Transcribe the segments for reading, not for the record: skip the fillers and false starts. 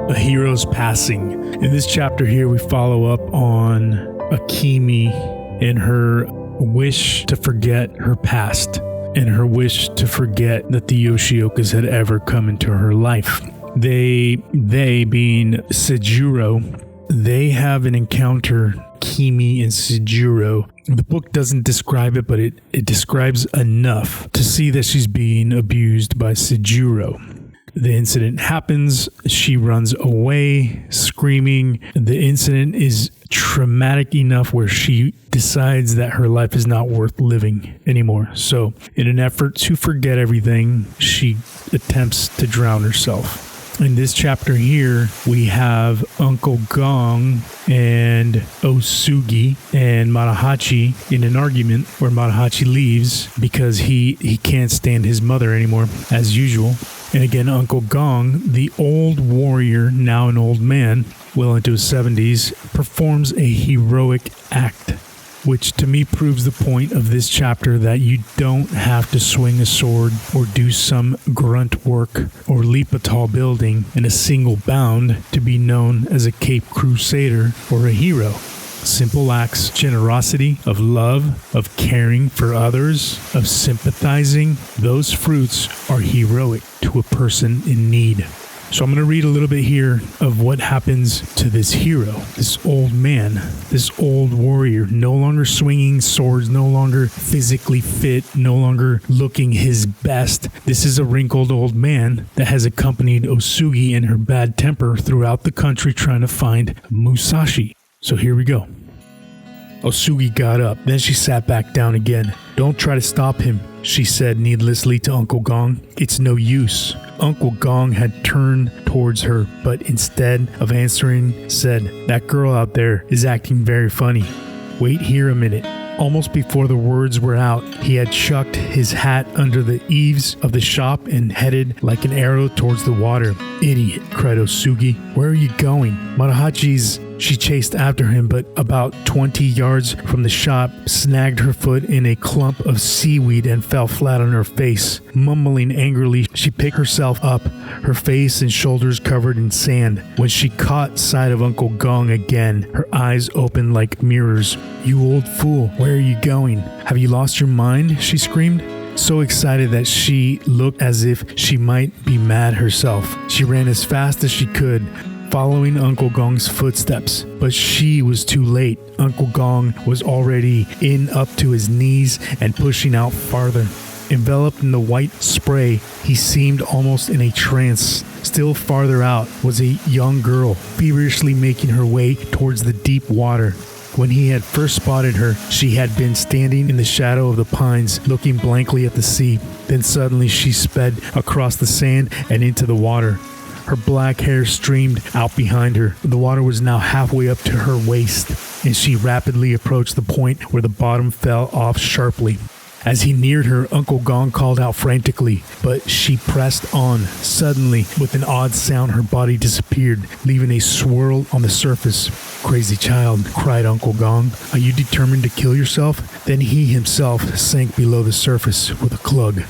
A hero's passing. In this chapter here, we follow up on Akemi and her wish to forget her past and her wish to forget that the Yoshiokas had ever come into her life. They being Sejuro, they have an encounter, Akemi and Sejuro. The book doesn't describe it, but it describes enough to see that she's being abused by Sejuro. The incident happens. She runs away screaming. The incident is traumatic enough where she decides that her life is not worth living anymore. So in an effort to forget everything, she attempts to drown herself. In this chapter here, we have Uncle Gong and Osugi and Matahachi in an argument where Matahachi leaves because he can't stand his mother anymore, as usual. And again, Uncle Gong, the old warrior, now an old man, well into his 70s, performs a heroic act, which to me proves the point of this chapter that you don't have to swing a sword or do some grunt work or leap a tall building in a single bound to be known as a Cape Crusader or a hero. Simple acts, generosity, of love, of caring for others, of sympathizing, those fruits are heroic to a person in need. So I'm going to read a little bit here of what happens to this hero, this old man, this old warrior, no longer swinging swords, no longer physically fit, no longer looking his best. This is a wrinkled old man that has accompanied Osugi in her bad temper throughout the country trying to find Musashi. So here we go. Osugi got up, then she sat back down again. "Don't try to stop him," she said needlessly to Uncle Gong. "It's no use." Uncle Gong had turned towards her, but instead of answering, said, "That girl out there is acting very funny. Wait here a minute." Almost before the words were out, he had chucked his hat under the eaves of the shop and headed like an arrow towards the water. "Idiot," cried Osugi. "Where are you going?" She chased after him, but about 20 yards from the shop, snagged her foot in a clump of seaweed and fell flat on her face. Mumbling angrily, she picked herself up, her face and shoulders covered in sand. When she caught sight of Uncle Gong again, her eyes opened like mirrors. "You old fool, where are you going? Have you lost your mind?" she screamed. So excited that she looked as if she might be mad herself. She ran as fast as she could, following Uncle Gong's footsteps, but she was too late. Uncle Gong was already in up to his knees and pushing out farther. Enveloped in the white spray, he seemed almost in a trance. Still farther out was a young girl, feverishly making her way towards the deep water. When he had first spotted her, she had been standing in the shadow of the pines, looking blankly at the sea. Then suddenly she sped across the sand and into the water. Her black hair streamed out behind her. The water was now halfway up to her waist, and she rapidly approached the point where the bottom fell off sharply. As he neared her, Uncle Gong called out frantically, but she pressed on. Suddenly, with an odd sound, her body disappeared, leaving a swirl on the surface. "Crazy child," cried Uncle Gong. "Are you determined to kill yourself?" Then he himself sank below the surface with a clug.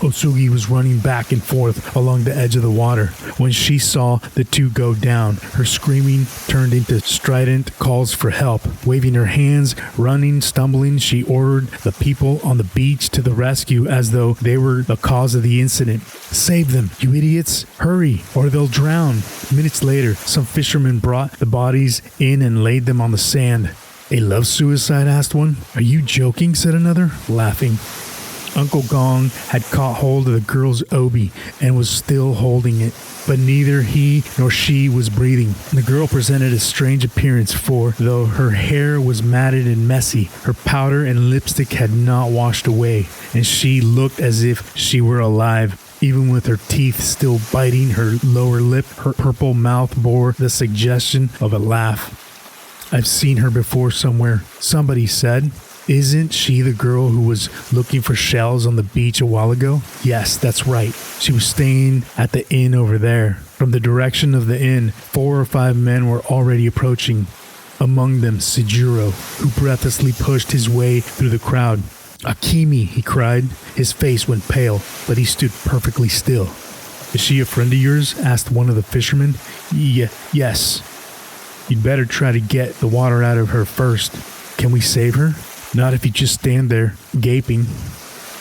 Osugi was running back and forth along the edge of the water. When she saw the two go down, her screaming turned into strident calls for help. Waving her hands, running, stumbling, she ordered the people on the beach to the rescue as though they were the cause of the incident. "Save them, you idiots! Hurry, or they'll drown!" Minutes later, some fishermen brought the bodies in and laid them on the sand. "A love suicide?" asked one. "Are you joking?" said another, laughing. Uncle Gong had caught hold of the girl's obi and was still holding it, but neither he nor she was breathing. The girl presented a strange appearance, for though her hair was matted and messy, her powder and lipstick had not washed away, and she looked as if she were alive. Even with her teeth still biting her lower lip, her purple mouth bore the suggestion of a laugh. "I've seen her before somewhere," somebody said. "Isn't she the girl who was looking for shells on the beach a while ago?" "Yes, that's right. She was staying at the inn over there." From the direction of the inn, 4 or 5 men were already approaching. Among them, Sejuro, who breathlessly pushed his way through the crowd. "Akemi," he cried. His face went pale, but he stood perfectly still. Is she a friend of yours? Asked one of the fishermen. Yes. You'd better try to get the water out of her first. Can we save her? Not if you just stand there, gaping.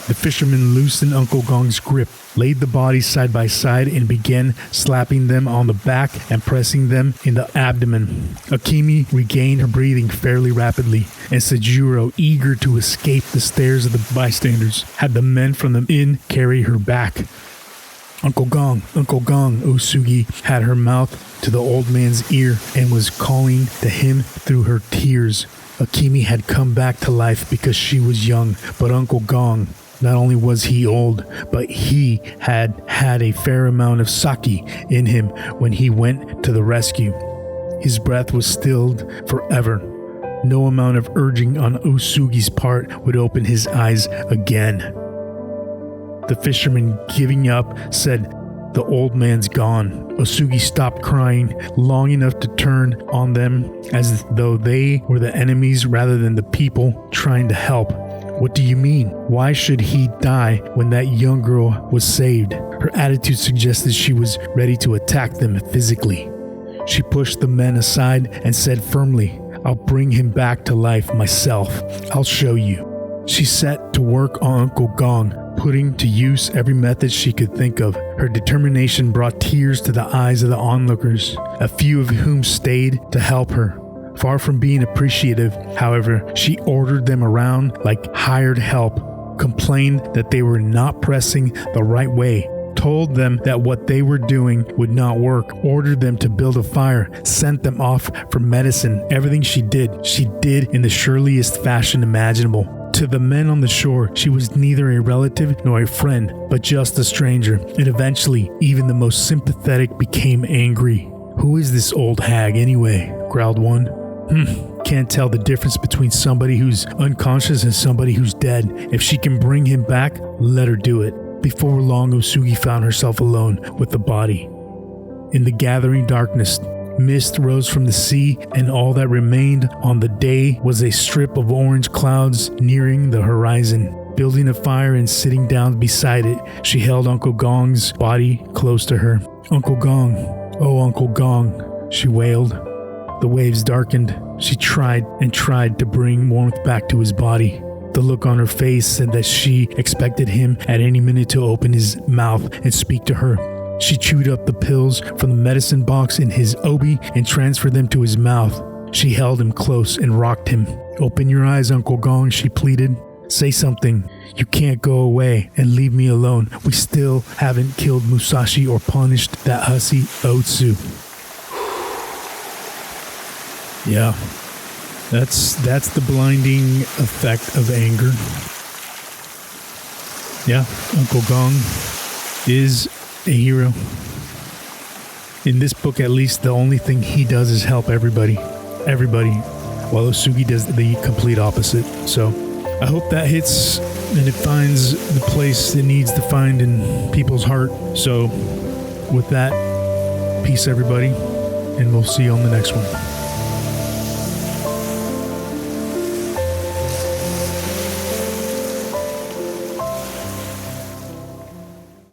The fisherman loosened Uncle Gong's grip, laid the bodies side by side, and began slapping them on the back and pressing them in the abdomen. Akemi regained her breathing fairly rapidly, and Sejuro, eager to escape the stares of the bystanders, had the men from the inn carry her back. Uncle Gong, Osugi had her mouth to the old man's ear and was calling to him through her tears. Akemi had come back to life because she was young, but Uncle Gong, not only was he old, but he had had a fair amount of sake in him when he went to the rescue. His breath was stilled forever. No amount of urging on Osugi's part would open his eyes again. The fisherman, giving up, said, "The old man's gone." Osugi stopped crying long enough to turn on them as though they were the enemies rather than the people trying to help. "What do you mean? Why should he die when that young girl was saved?" Her attitude suggested she was ready to attack them physically. She pushed the men aside and said firmly, "I'll bring him back to life myself. I'll show you." She set to work on Uncle Gong, putting to use every method she could think of. Her determination brought tears to the eyes of the onlookers, a few of whom stayed to help her. Far from being appreciative, however, she ordered them around like hired help, complained that they were not pressing the right way, told them that what they were doing would not work, ordered them to build a fire, sent them off for medicine. Everything she did in the surliest fashion imaginable. To the men on the shore, she was neither a relative nor a friend, but just a stranger, and eventually, even the most sympathetic became angry. "Who is this old hag anyway?" growled one. Can't tell the difference between somebody who's unconscious and somebody who's dead. If she can bring him back, let her do it." Before long, Osugi found herself alone with the body. In the gathering darkness, mist rose from the sea, and all that remained on the day was a strip of orange clouds nearing the horizon. Building a fire and sitting down beside it, she held Uncle Gong's body close to her. "Uncle Gong, oh Uncle Gong," she wailed. The waves darkened. She tried to bring warmth back to his body. The look on her face said that she expected him at any minute to open his mouth and speak to her. She chewed up the pills from the medicine box in his obi and transferred them to his mouth. She held him close and rocked him. "Open your eyes, Uncle Gong," she pleaded. "Say something. You can't go away and leave me alone. We still haven't killed Musashi or punished that hussy Otsu." Yeah, that's the blinding effect of anger. Yeah, Uncle Gong is a hero. In this book, at least, the only thing he does is help everybody, while Osugi does the complete opposite. So I hope that hits and it finds the place it needs to find in people's heart. So with that, peace everybody, and we'll see you on the next one.